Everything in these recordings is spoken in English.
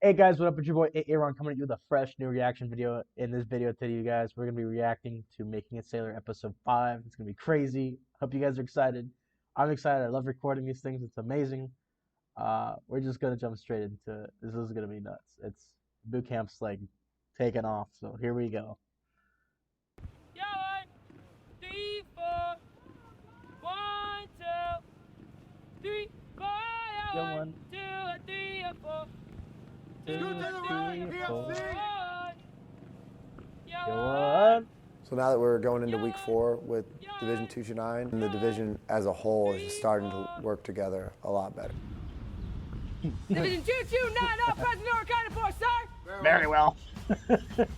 Hey guys, what up? It's your boy Aaron coming at you with a fresh new reaction video. In this video today, you guys, we're gonna be reacting to Making It Sailor episode 5. It's gonna be crazy. Hope you guys are excited. I'm excited. I love recording these things. It's amazing. We're just gonna jump straight into it. This is gonna be nuts. It's boot camp's like taking off. So here we go. Yeah, 1, 3, 4. 1, 2, 3, 4. Yeah, 1, 2, 3, 4. 2, 3, 4. Yeah, 1. So now that we're going into week 4 with Division 229, and the division as a whole is just starting to work together a lot better. Division 229, all present or accounted for, sir. Very well.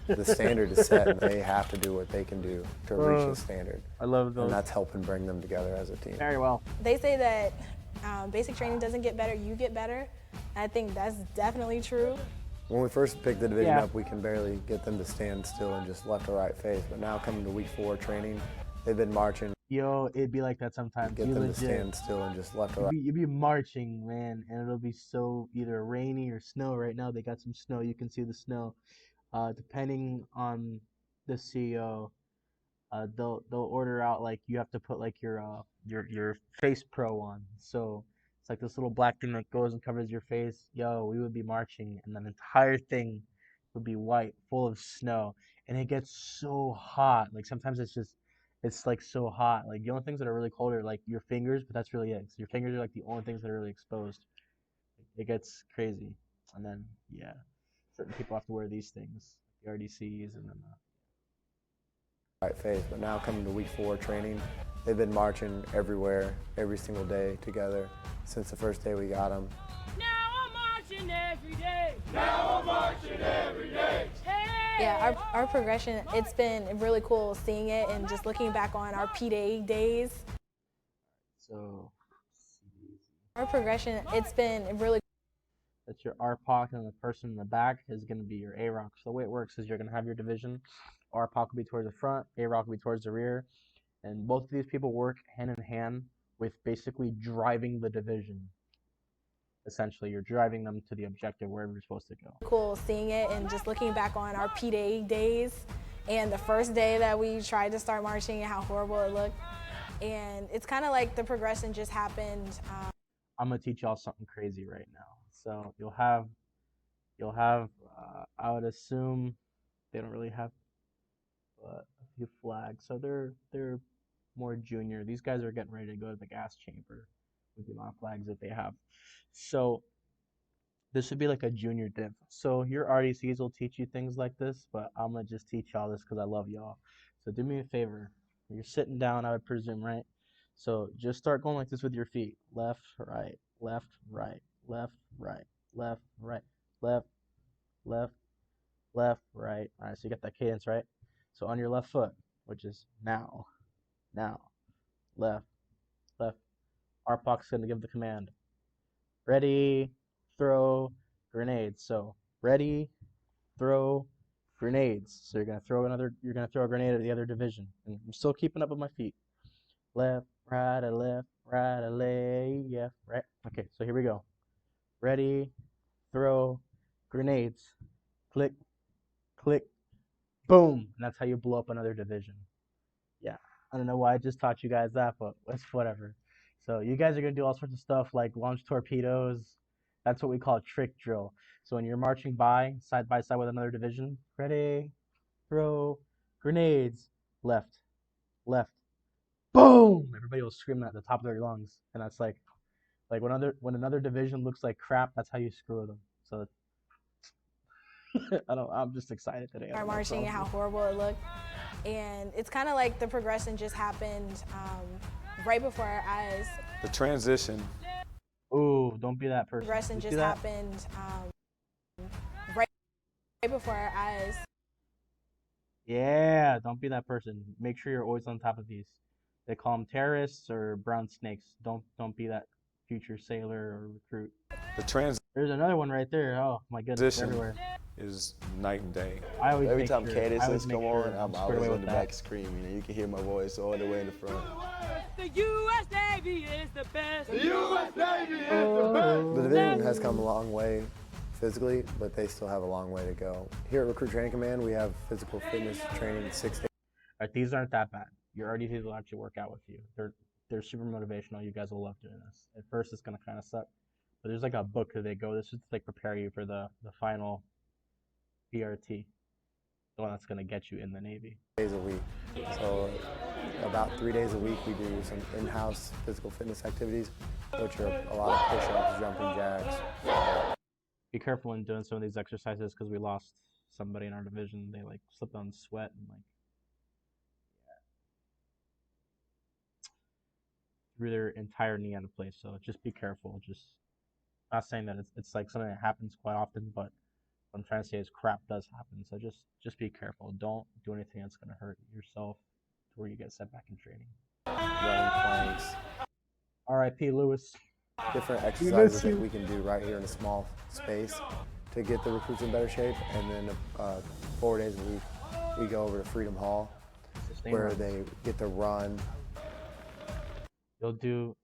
The standard is set, and they have to do what they can do to reach the standard. I love those. And that's helping bring them together as a team. Very well. They say that basic training doesn't get better, you get better. I think that's definitely true. When we first picked the division up, we can barely get them to stand still and just left or right face. But now coming to week 4 training, they've been marching. Yo, it'd be like that sometimes. Get them to stand still and just left or right. You'd be marching, man, and it'll be so either rainy or snow. Right now, they got some snow. You can see the snow. Depending on the CEO, they'll order out like you have to put like your face pro on. So it's like this little black thing that goes and covers your face. Yo, we would be marching, and the entire thing would be white, full of snow, and it gets so hot. Like sometimes it's like so hot. Like the only things that are really cold are like your fingers, but that's really it. So your fingers are like the only things that are really exposed. It gets crazy, and then yeah, certain people have to wear these things, the RDCs, and then. Right face, but now coming to week 4 training, they've been marching everywhere, every single day together since the first day we got them. Now I'm marching every day. Now I'm marching every day. Hey. Yeah, our progression, it's been really cool seeing it and just looking back on our P-Day days. So Our progression, it's been really that's your RPOC, and the person in the back is going to be your AROC. So the way it works is you're going to have your division. RPOC will be towards the front, AROC will be towards the rear, and both of these people work hand in hand with basically driving the division. Essentially, you're driving them to the objective wherever you're supposed to go. cool seeing it and just looking back on our P-Day days and the first day that we tried to start marching and how horrible it looked. And it's kind of like the progression just happened. I'm gonna teach y'all something crazy right now. So you'll have I would assume they don't really have a few flags, so they're more junior. These guys are getting ready to go to the gas chamber with the amount of flags that they have. So this would be like a junior div. So your RDCs will teach you things like this, but I'm gonna just teach y'all this because I love y'all. So do me a favor. You're sitting down, I would presume, right? So just start going like this with your feet. Left, right, left, right, left, right, left, right, left, left, left, right. All right, so you got that cadence, right? So on your left foot, which is now, left, left. RPOC's going to give the command. Ready, throw, grenades. So ready, throw, grenades. So you're going to throw a grenade at the other division. And I'm still keeping up with my feet. Left, right, left, yeah, right. Okay, so here we go. Ready, throw, grenades. Click, click, boom. And that's how you blow up another division. Yeah, I don't know why I just taught you guys that, but it's whatever. So you guys are going to do all sorts of stuff like launch torpedoes. That's what we call a trick drill. So when you're marching side by side with another division, ready, throw, grenades, left, left, boom! Everybody will scream at the top of their lungs, and that's like when another division looks like crap, that's how you screw them. So I'm just excited today. Our marching and how horrible it looked. And it's kind of like the progression just happened right before our eyes. The transition. Ooh, don't be that person. Progression just happened right before our eyes. Yeah, don't be that person. Make sure you're always on top of these. They call them terrorists or brown snakes. Don't be that future sailor or recruit. There's another one right there. Oh my goodness, everywhere. Is night and day. I always Every time Candace come on, I'm squared always away in the back screaming, and you can hear my voice all the way in the front. The U.S. Navy is the best. The U.S. Navy is the best. The division has come a long way physically, but they still have a long way to go. Here at Recruit Training Command, we have physical fitness training 6 days. All right, these aren't that bad. Your RD people actually work out with you. They're super motivational. You guys will love doing this. At first, it's gonna kind of suck, but there's like a book that they go. This is to like prepare you for the final PRT, the one that's gonna get you in the Navy. Days a week. So about 3 days a week we do some in-house physical fitness activities, which are a lot of push-ups, jumping jacks. Be careful when doing some of these exercises because we lost somebody in our division. They like slipped on sweat and like threw their entire knee out of place. So just be careful. Just not saying that it's like something that happens quite often, but what I'm trying to say is crap does happen. So just be careful. Don't do anything that's gonna hurt yourself to where you get set back in training. Running planks, R.I.P. Lewis. different exercises that we can do right here in a small space to get the recruits in better shape. And then 4 days a week we go over to Freedom Hall where runs. they get to run. They'll do,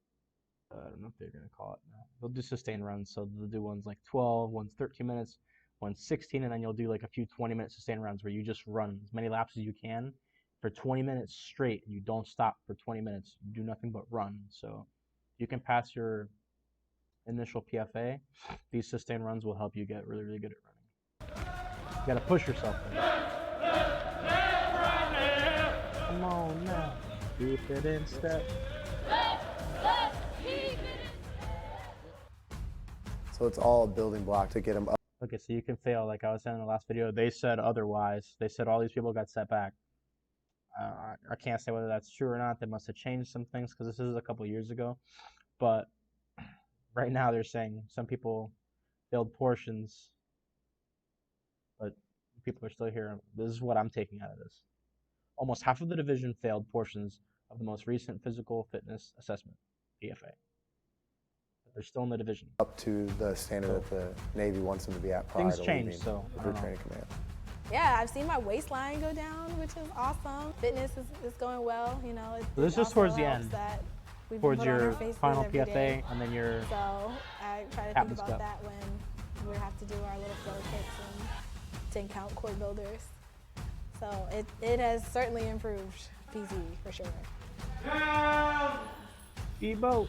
I don't know if they're going to call it now. They'll do sustained runs. So they'll do ones like 12, ones 13 minutes, ones 16, and then you'll do like a few 20-minute sustained runs where you just run as many laps as you can for 20 minutes straight. And you don't stop for 20 minutes. You do nothing but run. So you can pass your initial PFA. These sustained runs will help you get really, really good at running. You got to push yourself. Come on now. Keep it in step. So it's all a building block to get them up. Okay, so you can fail. Like I was saying in the last video, they said otherwise. They said all these people got set back. I can't say whether that's true or not. They must have changed some things because this is a couple years ago. But right now they're saying some people failed portions, but people are still here. This is what I'm taking out of this. Almost half of the division failed portions of the most recent physical fitness assessment, PFA. They're still in the division. Up to the standard that the Navy wants them to be at prior Things to change, leaving so I Recruit don't know. Training Command. Yeah, I've seen my waistline go down, which is awesome. Fitness is going well, you know. So this is towards the end, towards put on our your faces final every day. PFA, and then your So I try to think captain's about cup. that when we have to do our little flow kicks and 10-count core builders. So it has certainly improved PZ for sure. Ebo.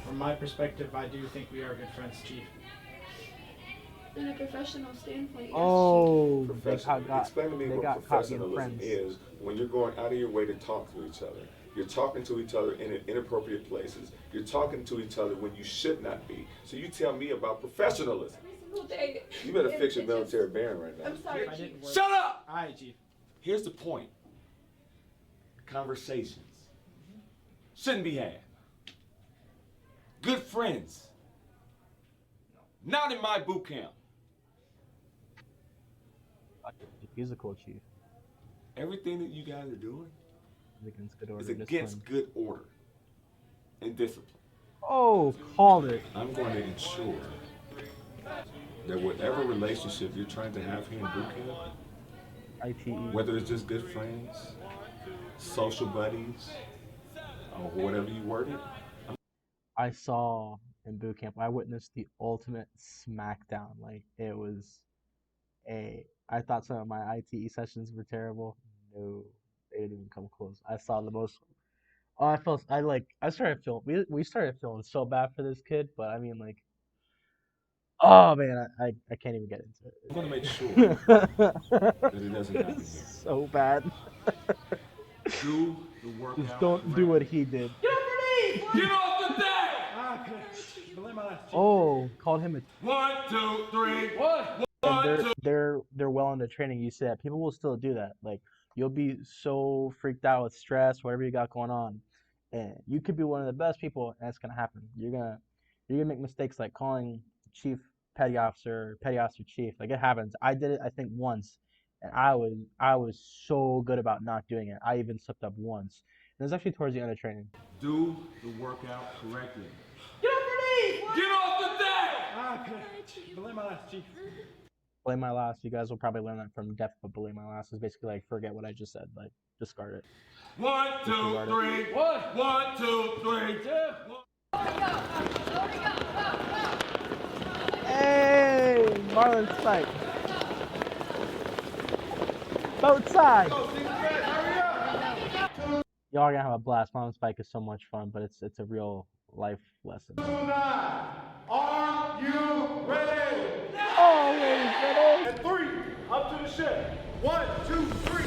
From my perspective, I do think we are good friends, Chief. In a professional standpoint, yes. Oh, they Professional. Explain to me they what got caught being professionalism friends. is when you're going out of your way to talk to each other. You're talking to each other in inappropriate places. You're talking to each other when you should not be. So you tell me about professionalism. Every single day. You better It- fix your it just- military bearing right now. I'm sorry, I Chief. didn't work. Shut up! All right, Chief. Here's the point. Conversations shouldn't be had. Good friends. Not in my boot camp. He's a cool chief. Everything that you guys are doing He's against good order is and against discipline. good order and discipline. Oh, called it. I'm going to ensure that whatever relationship you're trying to have here in boot camp, ITE. whether it's just good friends, social buddies, or whatever you word it, I saw in boot camp, I witnessed the ultimate smackdown. Like, it was I thought some of my ITE sessions were terrible. No, they didn't even come close. I saw the most. Oh, I started feeling, we started feeling so bad for this kid, but I mean, like, oh man, I can't even get into it. I'm going to make sure that it doesn't happen here. So bad. Do the workout. Just don't do what he did. Get off the deck! Blame my last Chief. Oh, called him a. 1, 2, 3. What? And they're well into training. You see that people will still do that. Like, you'll be so freaked out with stress, whatever you got going on, and you could be one of the best people, and it's gonna happen. You're gonna make mistakes like calling chief petty officer chief. Like, it happens. I did it, I think, once, and I was so good about not doing it. I even slipped up once. And it was actually towards the end of training. Do the workout correctly. Get off the deck! Blame my last Chief. Blame my last. You guys will probably learn that from Def, but blame my last is basically like forget what I just said. Like, discard it. 1, 2, 3. What? 1, 2, 3. Marlinspike. Both sides. Y'all are gonna have a blast. Marlinspike is so much fun, but it's a real life lesson. Are you ready? Always ready. And 3, up to the ship. 1, 2, 3.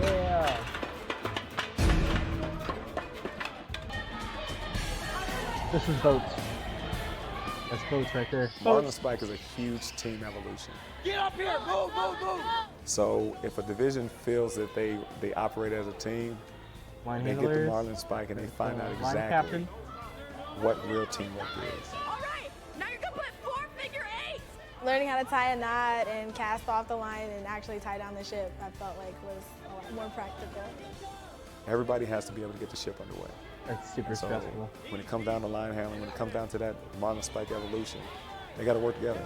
Yeah. This is boats. That's boats right there. Marlinspike is a huge team evolution. Get up here. Move, move, move. So if a division feels that they operate as a team, Line they get the handlers. Marlinspike and they find out Line exactly captain. what real teamwork is. All right, now you're gonna put 4 figure 8s. Learning how to tie a knot and cast off the line and actually tie down the ship, I felt like was a lot more practical. Everybody has to be able to get the ship underway. That's super So stressful. when it comes down to line handling, when it comes down to that Marlinspike evolution, they got to work together.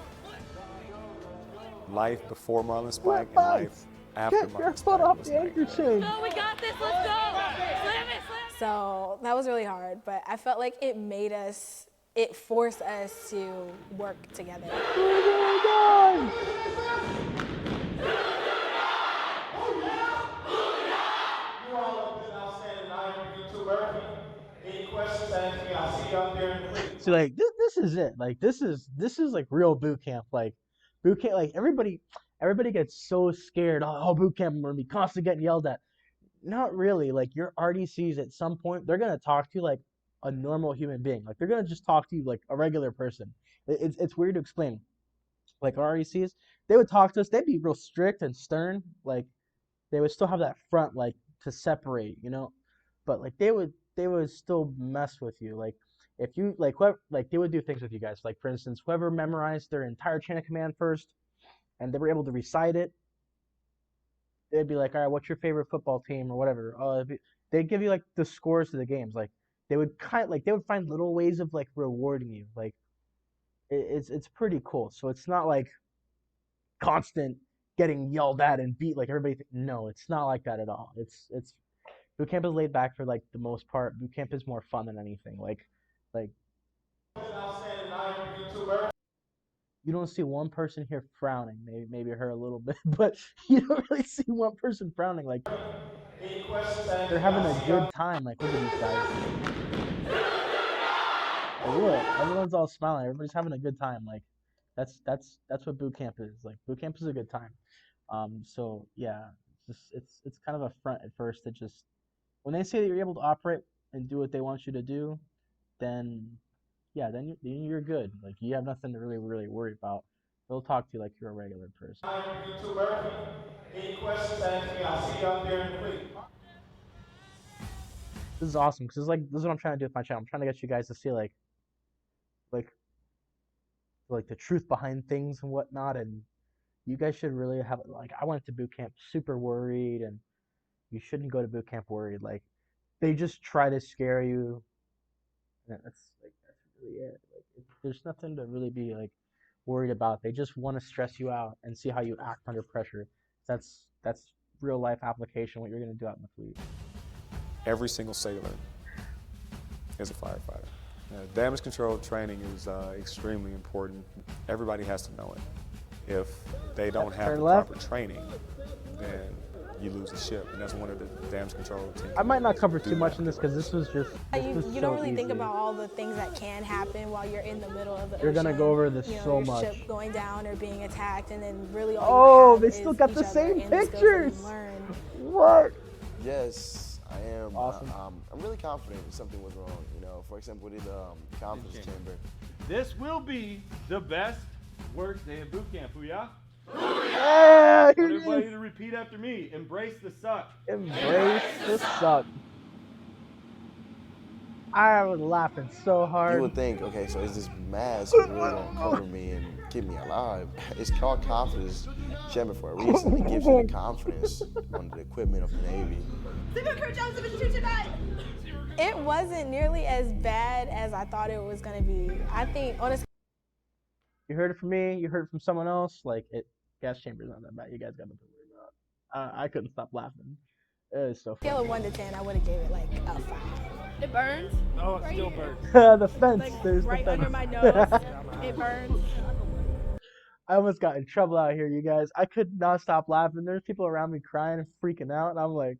Life before Marlinspike and life after Get your Marlinspike foot off was the like anchor that. chain. No, we got this. Let's go. Slam it, slam. So that was really hard, but I felt like it forced us to work together. Any questions, ask me. I'll see you out there in the week. So like this is it. Like this is like real boot camp. Like boot camp. Like everybody gets so scared. Oh, boot camp, I'm gonna be constantly getting yelled at. Not really. Like your RDCs at some point, they're gonna talk to you like a normal human being. Like they're gonna just talk to you like a regular person. It's weird to explain. Like our RDCs, they would talk to us. They'd be real strict and stern. Like they would still have that front like to separate, you know. But like they would still mess with you. Like if you like whoever, like they would do things with you guys. Like for instance, whoever memorized their entire chain of command first, and they were able to recite it, they'd be like, all right, what's your favorite football team or whatever. They'd give you like the scores to the games. Like they would find little ways of like rewarding you. Like it's pretty cool. So it's not like constant getting yelled at and beat like everybody. No, it's not like that at all. It's boot camp is laid back for like the most part. Boot camp is more fun than anything. Like you don't see one person here frowning. Maybe her a little bit, but you don't really see one person frowning. Like they're having a good time. Like look at these guys. Like, look, everyone's all smiling. Everybody's having a good time. Like that's what boot camp is. Like boot camp is a good time. So yeah, it's kind of a front at first to just when they say that you're able to operate and do what they want you to do, then yeah, then you're good. Like you have nothing to really worry about. They'll talk to you like you're a regular person. Any questions, ask me. I'll see you out there in the week. This is awesome because this is what I'm trying to do with my channel. I'm trying to get you guys to see like the truth behind things and whatnot, and you guys should really have like I went to boot camp super worried, and you shouldn't go to boot camp worried. Like they just try to scare you, and that's really it. Like there's nothing to really be like worried about. They just want to stress you out and see how you act under pressure. That's real life application, what you're gonna do out in the fleet. Every single sailor is a firefighter. Damage control training is extremely important. Everybody has to know it. If they don't have the proper training, then you lose the ship, and that's one of the damage control teams. I might not cover too much in this because this was just. You don't really think about all the things that can happen while you're in the middle of the You're ocean. gonna go over this you know, so your much. ship going down or being attacked, and then really all Oh, you have they is still got each the other same and the skills that pictures. you learn. What? Yes, I am. Awesome. I'm really confident if something was wrong. You know, for example, we did the conference chamber. This will be the best work day of boot camp. Booyah. Yeah, I want everybody to repeat after me. Embrace the suck. Embrace the suck. I was laughing so hard. You would think, okay, so is this mask really gonna cover me and keep me alive? It's called confidence chamber for a reason. It gives you the confidence on the equipment of the Navy. It wasn't nearly as bad as I thought it was gonna be. I think honestly. You heard it from me. You heard it from someone else. Like gas chamber's not that bad. You guys got nothing to worry about. I couldn't stop laughing. It was so funny. Scale of 1 to 10, I would have gave it like a 5. It burns. Oh, it still burns. The fence. Like There's right the fence. under my nose. It burns. I almost got in trouble out here, you guys. I could not stop laughing. There's people around me crying and freaking out, and I'm like,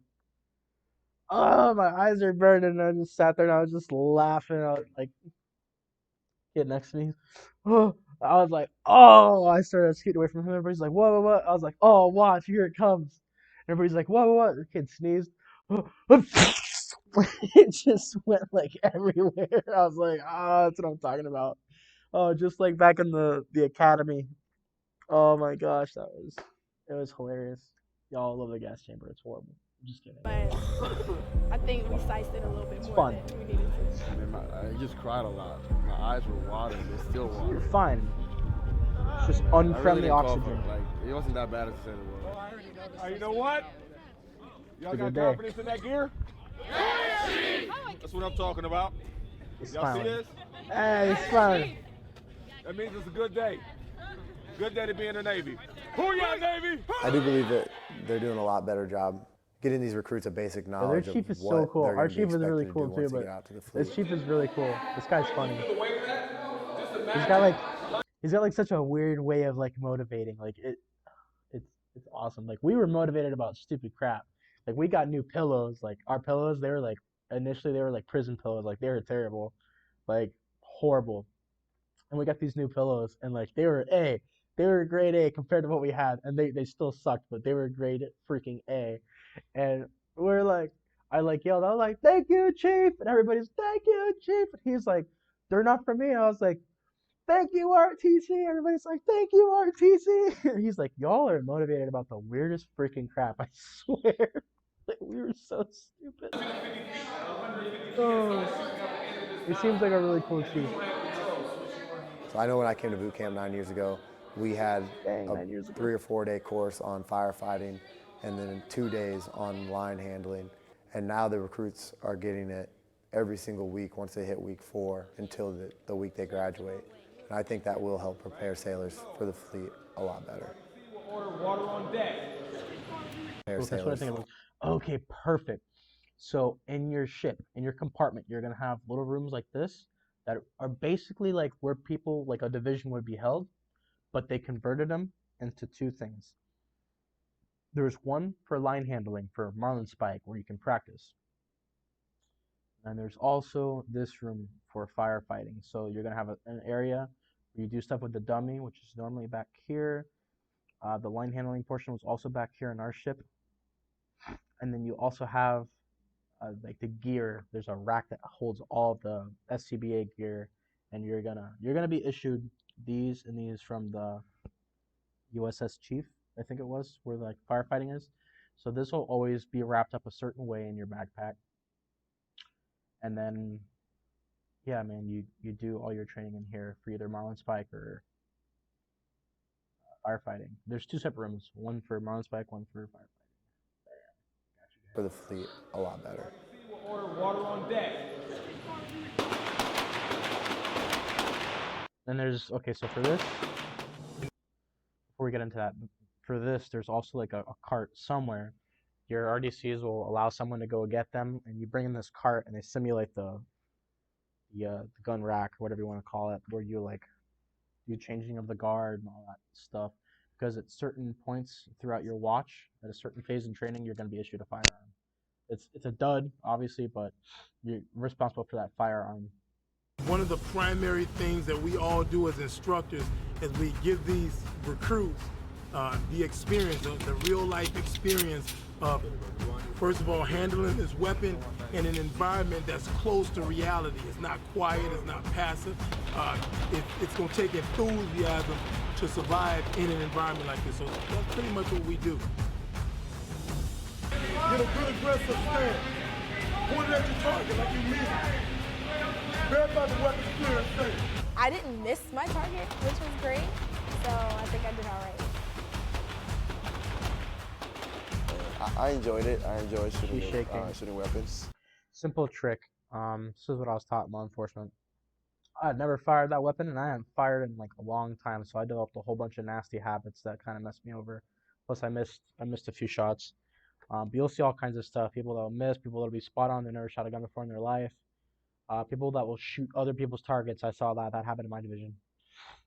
oh, my eyes are burning. And I just sat there and I was just laughing. I was like, kid next to me. Oh, I was like, oh, I started scooting away from him. Everybody's like, what, what, what? I was like, oh, watch, here it comes. And everybody's like, what, what, what? The kid sneezed. It just went like everywhere. I was like, oh, that's what I'm talking about. Oh, just like back in the academy. Oh my gosh, it was hilarious. Y'all love the gas chamber. It's horrible. I'm just kidding. But I think we sized it a little bit It's more fun. than we needed to. I mean, I just cried a lot. My eyes were watering. They're still watering. You're fine. It's just I really unfriendly didn't call oxygen. for it. Like, it wasn't that bad as I said it was. You know what? Y'all It's a got good day. confidence in that gear? That's what I'm talking about. He's Y'all see smiling. this? Hey, he's smiling. That means it's a good day. Good day to be in the Navy. Booyah, Navy! I do believe that they're doing a lot better job getting these recruits a basic Yeah, knowledge their chief of is what so cool. they're Our gonna be chief is really expected to cool do too, once they but get out to the this fleet. chief is really cool. This guy's funny. He's got like such a weird way of like motivating. Like it's awesome. Like we were motivated about stupid crap. Like we got new pillows. Like our pillows, they were like initially they were like prison pillows. Like they were terrible, like horrible. And we got these new pillows, and like they were A. They were grade A compared to what we had, and they still sucked, but they were grade freaking A. And we're like, I like yelled, I was like, thank you, Chief, and everybody's thank you, Chief. And he's like, they're not for me. I was like, thank you, RTC. Everybody's like, thank you, RTC. And he's like, y'all are motivated about the weirdest freaking crap. I swear, like we were so stupid. Oh, he seems like a really cool chief. So I know when I came to boot camp 9 years ago, we had Dang, a 9 years ago. 3 or 4 day course on firefighting and then 2 days on line handling. And now the recruits are getting it every single week once they hit week 4 until the week they graduate. And I think that will help prepare sailors for the fleet a lot better. Order water on deck. Prepare That's what I sailors. think. Okay, perfect. So in your ship, in your compartment, you're gonna have little rooms like this that are basically like where people, like a division would be held, but they converted them into two things. There's one for line handling for MARLINSPIKE where you can practice. And there's also this room for firefighting. So you're gonna have an area where you do stuff with the dummy, which is normally back here. The line handling portion was also back here in our ship. And then you also have like the gear. There's a rack that holds all of the SCBA gear, and you're gonna be issued these and these from the USS Chief, I think it was, where like firefighting is. So this will always be wrapped up a certain way in your backpack. And then, yeah, man, you do all your training in here for either MARLINSPIKE or firefighting. There's two separate rooms, one for MARLINSPIKE, one for firefighting. For the fleet a lot better. Order water on deck. Then there's, okay, so for this, before we get into that, for this, there's also like a cart somewhere. Your RDCs will allow someone to go get them, and you bring in this cart, and they simulate the gun rack, or whatever you want to call it, where you like do changing of the guard and all that stuff. Because at certain points throughout your watch, at a certain phase in training, you're going to be issued a firearm. It's a dud, obviously, but you're responsible for that firearm. One of the primary things that we all do as instructors is we give these recruits the experience, the real life experience of, first of all, handling this weapon in an environment that's close to reality. It's not quiet, it's not passive. It's going to take enthusiasm to survive in an environment like this. So that's pretty much what we do. Get a good aggressive stand. Point it at your target like you mean it. Verify the weapon's clear and safe. I didn't miss my target, which was great. So I think I did all right. I enjoyed it. I enjoyed shooting, She's shaking. Shooting weapons. Simple trick. This is what I was taught in law enforcement. I had never fired that weapon, and I hadn't fired in like a long time, so I developed a whole bunch of nasty habits that kind of messed me over. Plus, I missed a few shots. But you'll see all kinds of stuff. People that will miss, people that will be spot on, they never shot a gun before in their life. People that will shoot other people's targets. I saw that happen in my division.